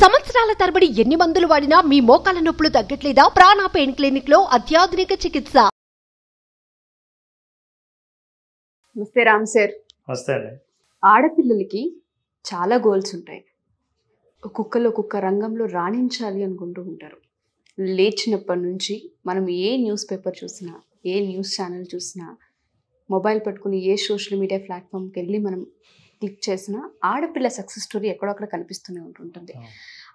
సంవత్సరాల తరబడి ఎన్ని మందులు వాడినా మీ మోకాల నొప్పులు తగ్గట్లేదా? ప్రాణ పెయిన్ క్లినిక్ లో అత్యాధునిక చికిత్స. నమస్తే రామ్ సార్. నమస్తే అండి. ఆడపిల్లలకి చాలా గోల్స్ ఉంటాయి. ఒక్కొక్క రంగంలో రాణించాలి అనుకుంటూ ఉంటారు. లేచినప్పటి నుంచి మనం ఏ న్యూస్ పేపర్ చూసినా, ఏ న్యూస్ ఛానల్ చూసినా, మొబైల్ పట్టుకుని ఏ సోషల్ మీడియా ప్లాట్ఫామ్కి వెళ్ళి మనం క్లిక్ చేసినా ఆడపిల్ల సక్సెస్ స్టోరీ ఎక్కడొక్కడ కనిపిస్తూనే ఉంటుంటుంది.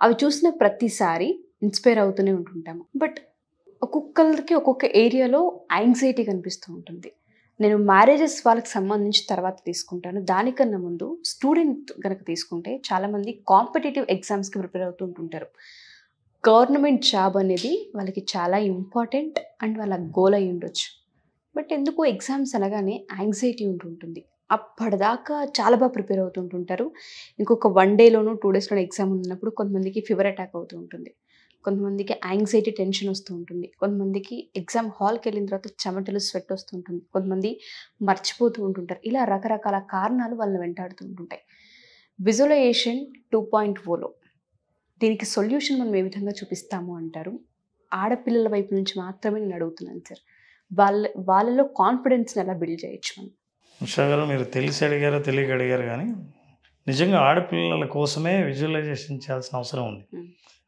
అవి చూసిన ప్రతిసారి ఇన్స్పైర్ అవుతూనే ఉంటుంటాము. బట్ ఒక్కొక్కరికి ఒక్కొక్క ఏరియాలో యాంగ్జైటీ కనిపిస్తూ ఉంటుంది. నేను మ్యారేజెస్ వాళ్ళకి సంబంధించి తర్వాత తీసుకుంటాను. దానికన్నా ముందు స్టూడెంట్ కనుక తీసుకుంటే చాలామంది కాంపిటేటివ్ ఎగ్జామ్స్కి ప్రిపేర్ అవుతూ ఉంటుంటారు. గవర్నమెంట్ జాబ్ అనేది వాళ్ళకి చాలా ఇంపార్టెంట్ అండ్ వాళ్ళ గోల్ అయి ఉండొచ్చు. బట్ ఎందుకు ఎగ్జామ్స్ అనగానే యాంగ్జైటీ ఉంటుంటుంది. అప్పటిదాకా చాలా బాగా ప్రిపేర్ అవుతుంటుంటారు. ఇంకొక 1 డేలోనూ 2 డేస్లోనూ ఎగ్జామ్ ఉన్నప్పుడు కొంతమందికి ఫీవర్ అటాక్ అవుతూ ఉంటుంది, కొంతమందికి యాంగ్జైటీ టెన్షన్ వస్తూ ఉంటుంది, కొంతమందికి ఎగ్జామ్ హాల్కి వెళ్ళిన తర్వాత చెమటలు స్వెట్ వస్తూ ఉంటుంది, కొంతమంది మర్చిపోతూ ఉంటుంటారు. ఇలా రకరకాల కారణాలు వాళ్ళని వెంటాడుతూ ఉంటుంటాయి. విజువలైజేషన్ 2.0లో దీనికి సొల్యూషన్ మనం ఏ విధంగా చూపిస్తాము అంటారు? ఆడపిల్లల వైపు నుంచి మాత్రమే నేను అడుగుతున్నాను సార్. వాళ్ళలో కాన్ఫిడెన్స్ని ఎలా బిల్డ్ చేయొచ్చు మనం? ఉషా గారు, మీరు తెలిసి అడిగారో తెలియక అడిగారు, కానీ నిజంగా ఆడపిల్లల కోసమే విజువలైజేషన్ చేయాల్సిన అవసరం ఉంది.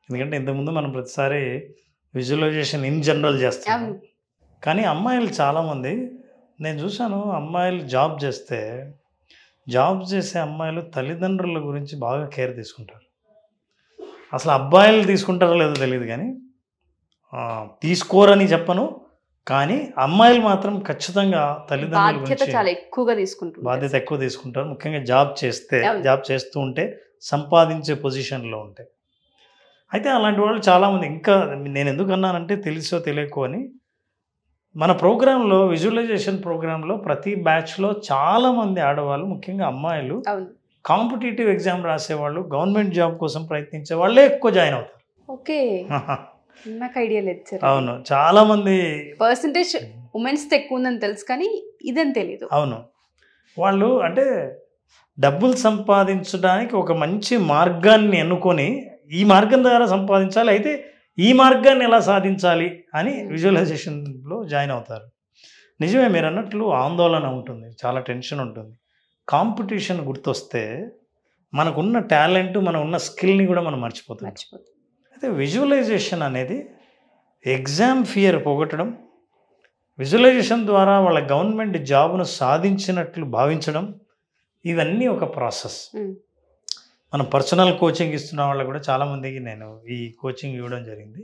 ఎందుకంటే ఇంతకుముందు మనం ప్రతిసారి విజువలైజేషన్ ఇన్ జనరల్ చేస్తాం, కానీ అమ్మాయిలు చాలామంది నేను చూశాను. అమ్మాయిలు జాబ్ చేసే అమ్మాయిలు తల్లిదండ్రుల గురించి బాగా కేర్ తీసుకుంటారు. అసలు అబ్బాయిలు తీసుకుంటారో లేదో తెలియదు, కానీ తీసుకోరని చెప్పను, కానీ అమ్మాయిలు మాత్రం ఖచ్చితంగా తల్లిదండ్రుల గురించి బాధ్యత ఎక్కువ తీసుకుంటారు. ముఖ్యంగా జాబ్ చేస్తూ ఉంటే సంపాదించే పొజిషన్లో ఉంటే. అయితే అలాంటి వాళ్ళు చాలామంది, ఇంకా నేను ఎందుకు అన్నానంటే తెలిసో తెలియకో అని, మన ప్రోగ్రాంలో విజువలైజేషన్ ప్రోగ్రాంలో ప్రతి బ్యాచ్లో చాలామంది ఆడవాళ్ళు, ముఖ్యంగా అమ్మాయిలు, కాంపిటేటివ్ ఎగ్జామ్ రాసేవాళ్ళు, గవర్నమెంట్ జాబ్ కోసం ప్రయత్నించే వాళ్ళే ఎక్కువ జాయిన్ అవుతారు. ఓకే, నాకు ఐడియా లేదు సార్. అవును, చాలామంది పర్సంటేజ్ ఉమెన్స్ ఎక్కువ ఉందని తెలుసు, కానీ ఇదని తెలియదు. అవును, వాళ్ళు అంటే డబ్బులు సంపాదించడానికి ఒక మంచి మార్గాన్ని ఎన్నుకొని ఈ మార్గం ద్వారా సంపాదించాలి, అయితే ఈ మార్గాన్ని ఎలా సాధించాలి అని విజువలైజేషన్లో జాయిన్ అవుతారు. నిజమే, మీరు అన్నట్లు ఆందోళన ఉంటుంది, చాలా టెన్షన్ ఉంటుంది. కాంపిటీషన్ గుర్తొస్తే మనకున్న టాలెంట్, మనం ఉన్న స్కిల్ని కూడా మనం మర్చిపోతాం. అయితే విజువలైజేషన్ అనేది ఎగ్జామ్ ఫియర్ పోగొట్టడం, విజువలైజేషన్ ద్వారా వాళ్ళ గవర్నమెంట్ జాబ్ను సాధించినట్లు భావించడం, ఇవన్నీ ఒక ప్రాసెస్. మనం పర్సనల్ కోచింగ్ ఇస్తున్న వాళ్ళకు కూడా చాలామందికి నేను ఈ కోచింగ్ ఇవ్వడం జరిగింది.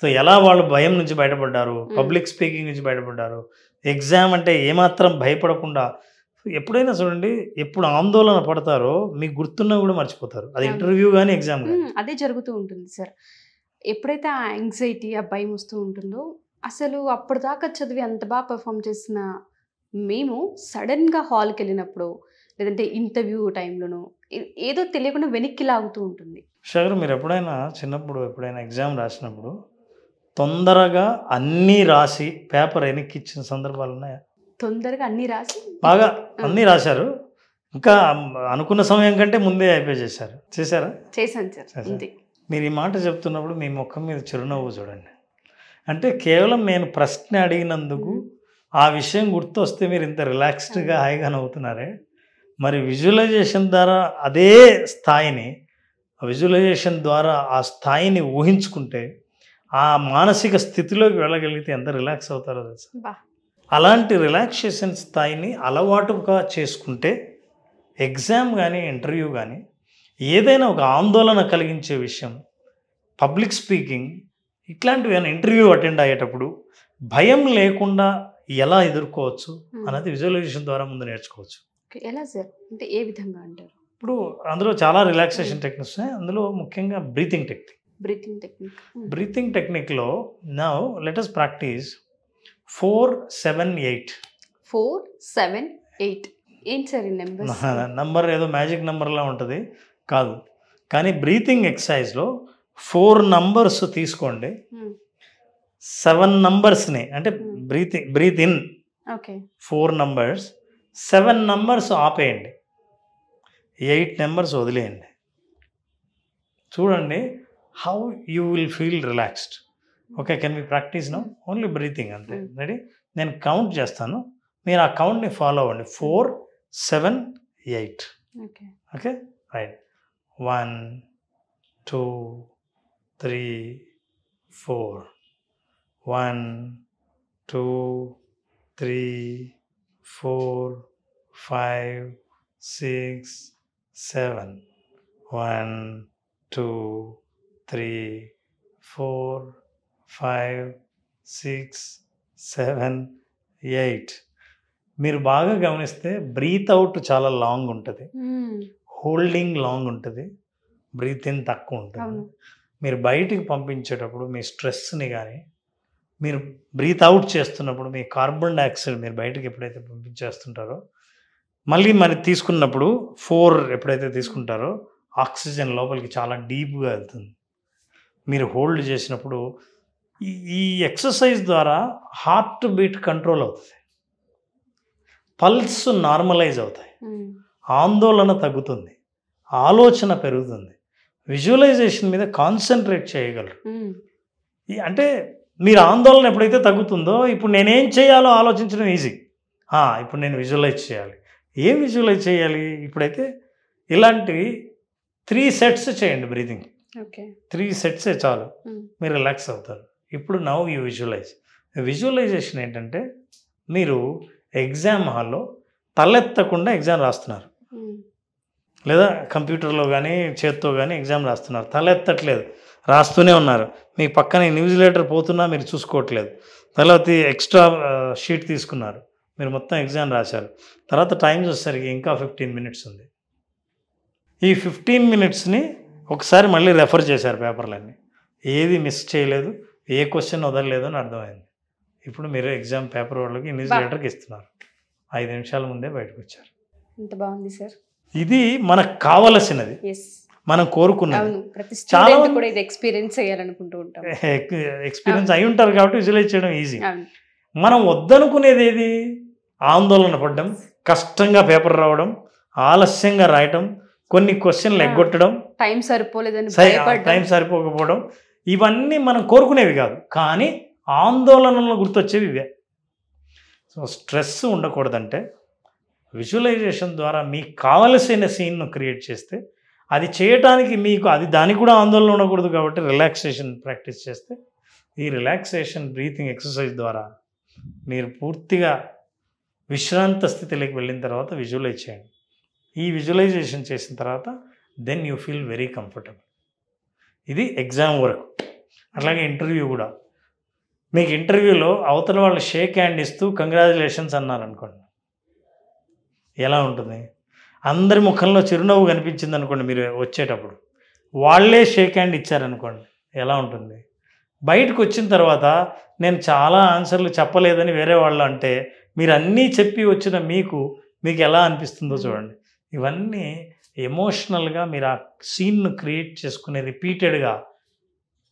సో ఎలా వాళ్ళు భయం నుంచి బయటపడ్డారు, పబ్లిక్ స్పీకింగ్ నుంచి బయటపడ్డారు, ఎగ్జామ్ అంటే ఏమాత్రం భయపడకుండా. ఎప్పుడైనా చూడండి, ఎప్పుడు ఆందోళన పడతారో మీకు గుర్తున్నా కూడా మర్చిపోతారు. అది ఇంటర్వ్యూ కానీ ఎగ్జామ్ కానీ అదే జరుగుతూ ఉంటుంది సార్. ఎప్పుడైతే ఆ యాంగ్జైటీ, ఆ భయం వస్తూ ఉంటుందో, అసలు అప్పటిదాకా చదివి అంత బాగా పర్ఫామ్ చేసిన మేము సడన్గా హాల్కి వెళ్ళినప్పుడు, లేదంటే ఇంటర్వ్యూ టైంలోనో ఏదో తెలియకుండా వెనక్కి లాగుతూ ఉంటుంది. షగర్, మీరు ఎప్పుడైనా చిన్నప్పుడు ఎగ్జామ్ రాసినప్పుడు తొందరగా అన్నీ రాసి పేపర్ వెనక్కి ఇచ్చిన సందర్భాలు ఉన్నాయా? తొందరగా అన్నీ రాసి బాగా అన్నీ రాశారు, ఇంకా అనుకున్న సమయం కంటే ముందే అయిపోయి చేశారా? చేశాను సార్. మీరు ఈ మాట చెప్తున్నప్పుడు మీ ముఖం మీద చిరునవ్వు చూడండి. అంటే కేవలం నేను ప్రశ్న అడిగినందుకు ఆ విషయం గుర్తొస్తే మీరు ఇంత రిలాక్స్డ్గా హాయిగా నవ్వుతున్నారే. మరి విజువలైజేషన్ ద్వారా అదే స్థాయిని, విజువలైజేషన్ ద్వారా ఆ స్థాయిని ఊహించుకుంటే, ఆ మానసిక స్థితిలోకి వెళ్ళగలిగితే ఎంత రిలాక్స్ అవుతారో తెలుసా? అలాంటి రిలాక్సేషన్ స్థాయిని అలవాటుగా చేసుకుంటే ఎగ్జామ్ కానీ ఇంటర్వ్యూ కానీ ఏదైనా ఒక ఆందోళన కలిగించే విషయం, పబ్లిక్ స్పీకింగ్ ఇట్లాంటివి ఏమైనా ఇంటర్వ్యూ అటెండ్ అయ్యేటప్పుడు భయం లేకుండా ఎలా ఎదుర్కోవచ్చు అన్నది విజువలైజేషన్ ద్వారా ముందు నేర్చుకోవచ్చు. ఎలా సార్? అంటే ఏ విధంగా అంటారు? ఇప్పుడు అందులో చాలా రిలాక్సేషన్ టెక్నిక్స్ ఉన్నాయి. అందులో ముఖ్యంగా బ్రీతింగ్ టెక్నిక్లో నౌ లెట్ us ప్రాక్టీస్ 4-7-8. 4-7-8 ఏంటి సార్ ఈ నంబర్? ఏదో మ్యాజిక్ నెంబర్లా ఉంటుంది కాదు, కానీ బ్రీతింగ్ ఎక్సర్సైజ్లో 4 నంబర్స్ తీసుకోండి, 7 నంబర్స్ని అంటే బ్రీత్ ఇన్ 4 నంబర్స్, 7 నంబర్స్ ఆపేయండి, 8 నెంబర్స్ వదిలేయండి. చూడండి how you will feel relaxed. Okay, can we practice now? Only breathing అంతే. రెడీ? నేను కౌంట్ చేస్తాను, మీరు ఆ కౌంట్ని ఫాలో అవ్వండి. 4, 7, 8. ఓకే. Okay, right. 1, 2, 3, 4. 1, 2, 3, 4, 5, 6, 7. 1, 2, 3, 4, 5, 6, 7, 8. మీరు బాగా గమనిస్తే బ్రీత్ అవుట్ చాలా లాంగ్ ఉంటుంది, హోల్డింగ్ లాంగ్ ఉంటుంది, బ్రీత్ ఇన్ తక్కువ ఉంటుంది. మీరు బయటికి పంపించేటప్పుడు మీ స్ట్రెస్ని కానీ, మీరు బ్రీత్ అవుట్ చేస్తున్నప్పుడు మీ కార్బన్ డైఆక్సైడ్ మీరు బయటకు ఎప్పుడైతే పంపించేస్తుంటారో, మళ్ళీ మరి తీసుకున్నప్పుడు 4 ఎప్పుడైతే తీసుకుంటారో ఆక్సిజన్ లోపలికి చాలా డీప్గా వెళ్తుంది. మీరు హోల్డ్ చేసినప్పుడు ఈ ఎక్సర్సైజ్ ద్వారా హార్ట్ బీట్ కంట్రోల్ అవుతుంది, పల్స్ నార్మలైజ్ అవుతాయి, ఆందోళన తగ్గుతుంది, ఆలోచన పెరుగుతుంది, విజువలైజేషన్ మీద కాన్సన్ట్రేట్ చేయగలరు. అంటే మీరు ఆందోళన ఎప్పుడైతే తగ్గుతుందో, ఇప్పుడు నేనేం చేయాలో ఆలోచించడం ఈజీ. ఇప్పుడు నేను విజువలైజ్ చేయాలి. ఏం విజువలైజ్ చేయాలి? ఇప్పుడైతే ఇలాంటివి 3 సెట్స్ చేయండి బ్రీతింగ్. ఓకే. 3 సెట్సే చాలు, మీరు రిలాక్స్ అవుతారు. ఇప్పుడు నౌ యూ విజువలైజ్. విజువలైజేషన్ ఏంటంటే, మీరు ఎగ్జామ్ హాల్లో తలెత్తకుండా ఎగ్జామ్ రాస్తున్నారు, లేదా కంప్యూటర్లో కానీ చేత్తో కానీ ఎగ్జామ్ రాస్తున్నారు, తలెత్తట్లేదు, రాస్తూనే ఉన్నారు. మీ పక్కన న్యూజిలేటర్ పోతున్నా మీరు చూసుకోవట్లేదు. తర్వాత ఎక్స్ట్రా షీట్ తీసుకున్నారు, మీరు మొత్తం ఎగ్జామ్ రాశారు. తర్వాత టైం వచ్చేసరికి ఇంకా 15 మినిట్స్ ఉంది. ఈ 15 మినిట్స్ని ఒకసారి మళ్ళీ రెఫర్ చేశారు పేపర్లన్నీ, ఏది మిస్ చేయలేదు, ఏ క్వశ్చన్ వదలలేదు అని అర్థమైంది. ఇప్పుడు మీరు ఎగ్జామ్ పేపర్ వాళ్ళకి న్యూజిలేటర్కి ఇస్తున్నారు, 5 నిమిషాల ముందే బయటకు వచ్చారు. ఎంత బాగుంది సార్. ఇది మనకు కావలసినది, మనం కోరుకున్నది. చాలా కూడా ఇది ఎక్స్పీరియన్స్ చేయాలనుకుంటూ ఉంటాం. ఎక్స్పీరియన్స్ అయి ఉంటారు కాబట్టి విజువలైజ్ చేయడం ఈజీ. మనం వద్దనుకునేది ఏది? ఆందోళన పడడం, కష్టంగా పేపర్ రావడం, ఆలస్యంగా రాయటం, కొన్ని క్వశ్చన్లు ఎగ్గొట్టడం, టైం సరిపోలేదని టైం సరిపోకపోవడం, ఇవన్నీ మనం కోరుకునేవి కాదు, కానీ ఆందోళనలు గుర్తొచ్చేవి ఇవే. సో స్ట్రెస్ ఉండకూడదంటే విజువలైజేషన్ ద్వారా మీకు కావలసిన సీన్ను క్రియేట్ చేస్తే, అది చేయటానికి మీకు దానికి కూడా ఆందోళన ఉండకూడదు కాబట్టి రిలాక్సేషన్ ప్రాక్టీస్ చేస్తే, ఈ రిలాక్సేషన్ బ్రీతింగ్ ఎక్సర్సైజ్ ద్వారా మీరు పూర్తిగా విశ్రాంత స్థితిలోకి వెళ్ళిన తర్వాత విజువలైజ్ చేయండి. ఈ విజువలైజేషన్ చేసిన తర్వాత then you feel very comfortable. ఇది ఎగ్జామ్ వరకు. అట్లాగే ఇంటర్వ్యూ కూడా, మీకు ఇంటర్వ్యూలో అవతల వాళ్ళు షేక్ హ్యాండ్ ఇస్తూ కంగ్రాచులేషన్స్ అన్నారనుకోండి, ఎలా ఉంటుంది? అందరి ముఖంలో చిరునవ్వు కనిపించింది అనుకోండి, మీరు వచ్చేటప్పుడు వాళ్ళే షేక్ హ్యాండ్ ఇచ్చారనుకోండి, ఎలా ఉంటుంది? బయటకు వచ్చిన తర్వాత నేను చాలా ఆన్సర్లు చెప్పలేదని వేరే వాళ్ళు అంటే, మీరు అన్నీ చెప్పి వచ్చిన మీకు ఎలా అనిపిస్తుందో చూడండి. ఇవన్నీ ఎమోషనల్గా మీరు ఆ సీన్ను క్రియేట్ చేసుకుని రిపీటెడ్గా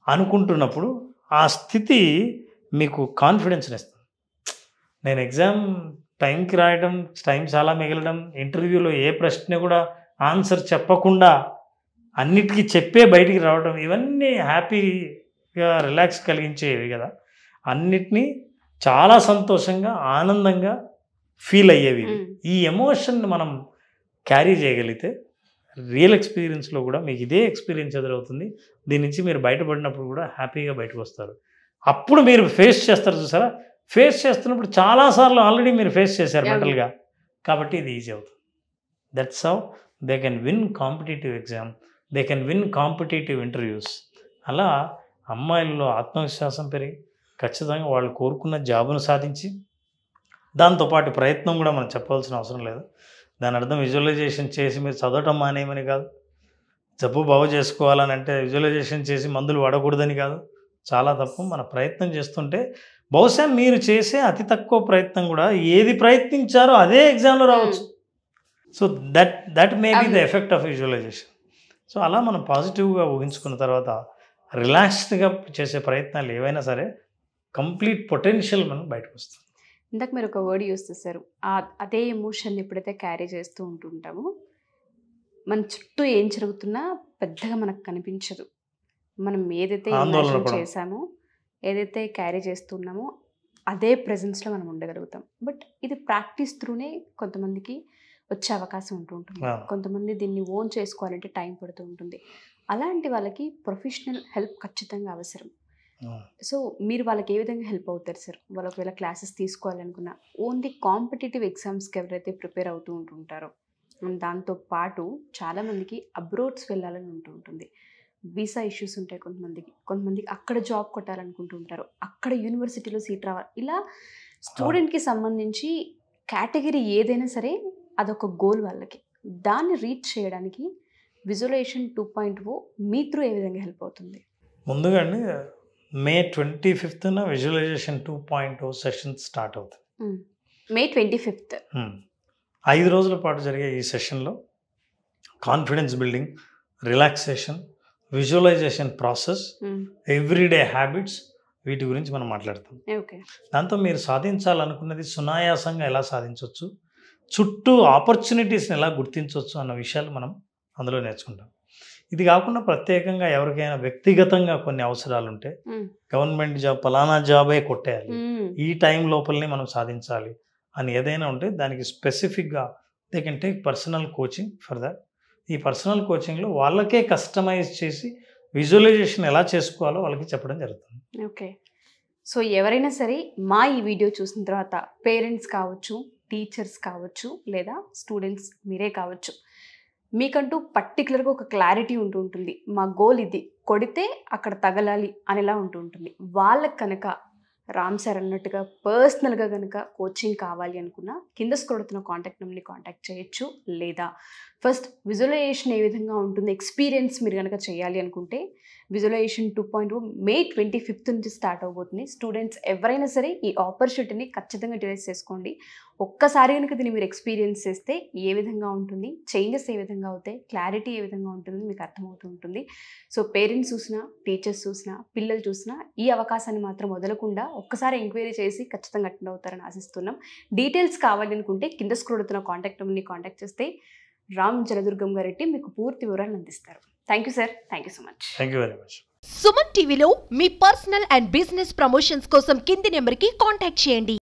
అనుకుంటున్నప్పుడు ఆ స్థితి మీకు కాన్ఫిడెన్స్ని ఇస్తుంది. నేను ఎగ్జామ్ టైంకి రాయడం, టైం చాలా మిగలడం, ఇంటర్వ్యూలో ఏ ప్రశ్న కూడా ఆన్సర్ చెప్పకుండా అన్నిటికీ చెప్పే బయటికి రావడం, ఇవన్నీ హ్యాపీగా రిలాక్స్ కలిగించేవి కదా. అన్నిటినీ చాలా సంతోషంగా ఆనందంగా ఫీల్ అయ్యేవి. ఈ ఎమోషన్ని మనం క్యారీ చేయగలిగితే రియల్ ఎక్స్పీరియన్స్లో కూడా మీకు ఇదే ఎక్స్పీరియన్స్ ఎదురవుతుంది. దీని నుంచి మీరు బయటపడినప్పుడు కూడా హ్యాపీగా బయటకు వస్తారు. అప్పుడు మీరు ఫేస్ చేస్తారు చూసారా, ఫేస్ చేస్తున్నప్పుడు చాలాసార్లు ఆల్రెడీ మీరు ఫేస్ చేశారు మెంటల్గా, కాబట్టి ఇది ఈజీ అవుతుంది. That's how they can win competitive exam, they can win competitive interviews. అలా అమ్మాయిల్లో ఆత్మవిశ్వాసం పెరిగి ఖచ్చితంగా వాళ్ళు కోరుకున్న జాబును సాధించి, దాంతోపాటు ప్రయత్నం కూడా మనం చెప్పాల్సిన అవసరం లేదు. దాని అర్థం విజువలైజేషన్ చేసి మీరు చదవటం మానేయమని కాదు, జబ్బు బాగు చేసుకోవాలని అంటే విజువలైజేషన్ చేసి మందులు వాడకూడదని కాదు. చాలా తప్పు. మన ప్రయత్నం చేస్తుంటే బహుశా మీరు చేసే అతి తక్కువ ప్రయత్నం కూడా ఏది ప్రయత్నించారో అదే ఎగ్జామ్లో రావచ్చు. So that may be the effect of visualisation. So అలా మనం పాజిటివ్గా ఊహించుకున్న తర్వాత రిలాక్స్డ్గా చేసే ప్రయత్నాలు ఏవైనా సరే కంప్లీట్ పొటెన్షియల్ మనం బయటకు వస్తుంది. ఇందాక మీరు ఒక వర్డ్ యూస్ చేశారు, అదే ఎమోషన్ ఎప్పుడైతే క్యారీ చేస్తూ ఉంటుంటామో మన చుట్టూ ఏం జరుగుతున్నా పెద్దగా మనకు కనిపించదు. మనం ఏదైతే ఆందోళన imagine పడం. చేసామో, ఏదైతే క్యారీ చేస్తున్నామో అదే ప్రెజెన్స్లో మనం ఉండగలుగుతాం. బట్ ఇది ప్రాక్టీస్ త్రూనే కొంతమందికి వచ్చే అవకాశం ఉంటూ ఉంటుంది. ఆ. కొంతమంది దీన్ని ఓన్ చేసుకోవాలంటే టైం పడుతూ ఉంటుంది. అలాంటి వాళ్ళకి ప్రొఫెషనల్ హెల్ప్ ఖచ్చితంగా అవసరం. సో మీరు వాళ్ళకి ఏ విధంగా హెల్ప్ అవుతారు సార్? వాళ్ళు ఒకవేళ క్లాసెస్ తీసుకోవాలనుకున్నా, ఓన్లీ కాంపిటేటివ్ ఎగ్జామ్స్కి ఎవరైతే ప్రిపేర్ అవుతూ ఉంటుంటారో, అండ్ దాంతో పాటు చాలామందికి అబ్రోడ్స్ వెళ్ళాలని ఉంటుంది. వీసా ఇష్యూస్ ఉంటాయి కొంతమందికి అక్కడ జాబ్ కొట్టాలనుకుంటూ ఉంటారు, అక్కడ యూనివర్సిటీలో సీట్ రావాలి. ఇలా స్టూడెంట్కి సంబంధించి కేటగిరీ ఏదైనా సరే అదొక గోల్ వాళ్ళకి. దాన్ని రీచ్ చేయడానికి విజువలైజేషన్ 2.0 మీ త్రూ ఏ విధంగా హెల్ప్ అవుతుంది? ముందుగా అండి మే 25న విజువలైజేషన్ 2.0 సెషన్ స్టార్ట్ అవుతుంది. May 25th. 5 రోజుల పాటు జరిగే ఈ సెషన్లో confidence building, relaxation, visualisation process, everyday habits, వీటి గురించి మనం మాట్లాడతాం. ఓకే. దాంతో మీరు సాధించాలనుకున్నది సునాయాసంగా ఎలా సాధించవచ్చు, చుట్టూ ఆపర్చునిటీస్ని ఎలా గుర్తించవచ్చు అన్న విషయాలు మనం అందులో నేర్చుకుంటాం. ఇది కాకుండా ప్రత్యేకంగా ఎవరికైనా వ్యక్తిగతంగా కొన్ని అవసరాలు ఉంటే, గవర్నమెంట్ జాబ్ పలానా జాబే కొట్టేయాలి, ఈ టైం లోపలనే మనం సాధించాలి అని ఏదైనా ఉంటే దానికి స్పెసిఫిక్గా they can take personal coaching for that. ఈ పర్సనల్ కోచింగ్లో వాళ్ళకే కస్టమైజ్ చేసి విజువలైజేషన్ ఎలా చేసుకోవాలో వాళ్ళకి చెప్పడం జరుగుతుంది. ఓకే. సో ఎవరైనా సరే మా ఈ వీడియో చూసిన తర్వాత పేరెంట్స్ కావచ్చు, టీచర్స్ కావచ్చు, లేదా స్టూడెంట్స్ మీరే కావచ్చు, మీకంటూ పర్టికులర్గా ఒక క్లారిటీ ఉంటుంది. మా గోల్ ఇది, కొడితే అక్కడ తగలాలి అనేలా ఉంటుంది. వాళ్ళకి కనుక రామ్ సార్ అన్నట్టుగా పర్సనల్గా కనుక కోచింగ్ కావాలి అనుకున్నా కింద స్క్రోల్ కాంటాక్ట్ నెంబర్ని కాంటాక్ట్ చేయొచ్చు. లేదా ఫస్ట్ విజువలైజేషన్ ఏ విధంగా ఉంటుంది ఎక్స్పీరియన్స్ మీరు కనుక చేయాలి అనుకుంటే విజువలైజేషన్ 2.0 మే 25th నుంచి స్టార్ట్ అవబోతుంది. స్టూడెంట్స్ ఎవరైనా సరే ఈ ఆపర్చునిటీని ఖచ్చితంగా యూటిలైజ్ చేసుకోండి. ఒక్కసారి కనుక దీన్ని మీరు ఎక్స్పీరియన్స్ చేస్తే ఏ విధంగా ఉంటుంది, చేంజెస్ ఏ విధంగా అవుతాయి, క్లారిటీ ఏ విధంగా ఉంటుంది మీకు అర్థమవుతూ ఉంటుంది. సో పేరెంట్స్ చూసినా, టీచర్స్ చూసినా, పిల్లలు చూసినా ఈ అవకాశాన్ని మాత్రం వదలకుండా ఒక్కసారి ఎంక్వైరీ చేసి ఖచ్చితంగా అటెండ్ అవుతారని ఆశిస్తున్నాం. డీటెయిల్స్ కావాలి అనుకుంటే కింద స్క్రోల్ అవుతున్న కాంటాక్ట్ నెంబర్ని కాంటాక్ట్ చేస్తే రామ్ జలదుర్గం గారెడ్డి మీకు పూర్తి వివరాలు అందిస్తారు. Thank you sir. Thank you so much. Thank you very much. Suman టీవీలో మీ పర్సనల్ అండ్ బిజినెస్ ప్రమోషన్స్ కోసం కింది నెంబర్కి కాంటాక్ట్ చేయండి.